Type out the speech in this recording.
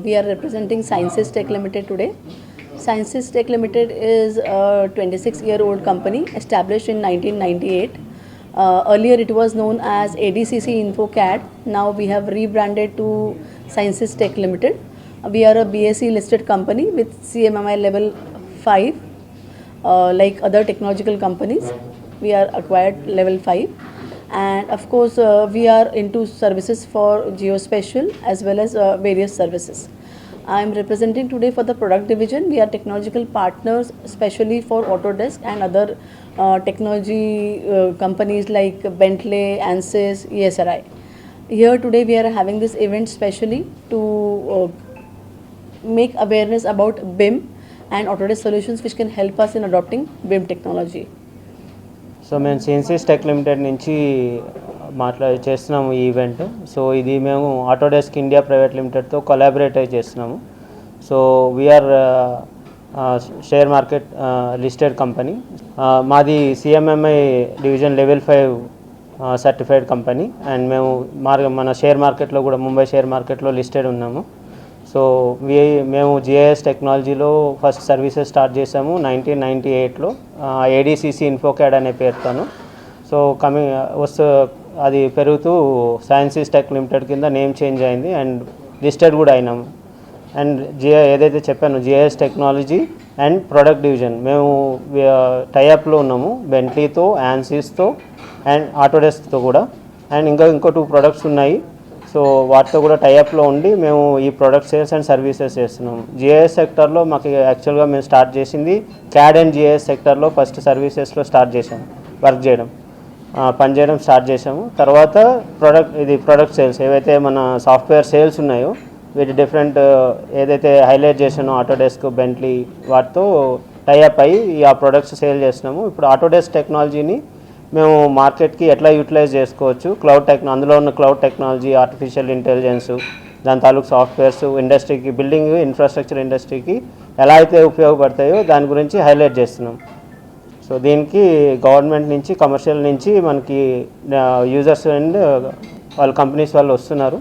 We are representing Sciences Tech Limited today. Sciences Tech Limited is a 26-year-old company established in 1998. Earlier it was known as ADCC InfoCAD. Now we have rebranded to Sciences Tech Limited. We are a BSE listed company with CMMI level 5. Like other technological companies, we are acquired level 5. And of course, we are into services for geospatial as well as various services. I am representing today for the product division. We are technological partners, especially for Autodesk and other technology companies like Bentley, Ansys, ESRI. Here today we are having this event specially to make awareness about BIM and Autodesk solutions which can help us in adopting BIM technology. So మేము sciences tech limited నుంచి చేస్తున్నాము ఈ event. So ఇది మేము Autodesk India private లిమిటెడ్తో collaborate అయి చేస్తున్నాము. So we're share market listed company. మాది CMMI division level 5 certified company. And మేము మన షేర్ మార్కెట్లో కూడా ముంబై షేర్ మార్కెట్లో లిస్టెడ్ ఉన్నాము. సో మేము జిఐఎస్ టెక్నాలజీలో ఫస్ట్ సర్వీసెస్ స్టార్ట్ చేసాము 1998లో ఏడీసీసీ ఇన్ఫోక్యాడ్ అనే పేరుతోను. సో అది పెరుగుతూ సైన్సెస్ టెక్ లిమిటెడ్ కింద నేమ్ చేంజ్ అయింది అండ్ లిస్టెడ్ కూడా అయినాము. అండ్ ఏదైతే చెప్పాను GIS technology and product division మేము టైఅప్లో ఉన్నాము బెంట్లీతో, యాన్సిస్తో అండ్ ఆటోడెస్క్తో కూడా. అండ్ ఇంకో 2 ప్రొడక్ట్స్ ఉన్నాయి. సో వాటితో కూడా టైఅప్లో ఉండి మేము ఈ ప్రొడక్ట్ సేల్స్ అండ్ సర్వీసెస్ చేస్తున్నాము. జిఐఎస్ సెక్టర్లో మాకు యాక్చువల్గా మేము స్టార్ట్ చేసింది క్యాడ్ అండ్ జిఐఎస్ సెక్టర్లో ఫస్ట్ సర్వీసెస్లో స్టార్ట్ చేసాము పనిచేయడం స్టార్ట్ చేసాము. తర్వాత ప్రొడక్ట్ సేల్స్ ఏవైతే మన సాఫ్ట్వేర్ సేల్స్ ఉన్నాయో వీటి డిఫరెంట్ ఏదైతే హైలైట్ చేసానో ఆటోడెస్క్, బెంట్లీ వాటితో టైఅప్ అయ్యి ఆ ప్రొడక్ట్స్ సేల్ చేస్తున్నాము. ఇప్పుడు ఆటోడెస్క్ టెక్నాలజీని మేము మార్కెట్కి ఎట్లా యూటిలైజ్ చేసుకోవచ్చు, అందులో ఉన్న క్లౌడ్ టెక్నాలజీ, ఆర్టిఫిషియల్ ఇంటెలిజెన్స్, దాని తాలూకు సాఫ్ట్వేర్స్ ఇండస్ట్రీకి, బిల్డింగ్ ఇన్ఫ్రాస్ట్రక్చర్ ఇండస్ట్రీకి ఎలా అయితే ఉపయోగపడతాయో దాని గురించి హైలైట్ చేస్తున్నాం. సో దీనికి గవర్నమెంట్ నుంచి, కమర్షియల్ నుంచి మనకి యూజర్స్ అండ్ వాళ్ళ కంపెనీస్ వాళ్ళు వస్తున్నారు.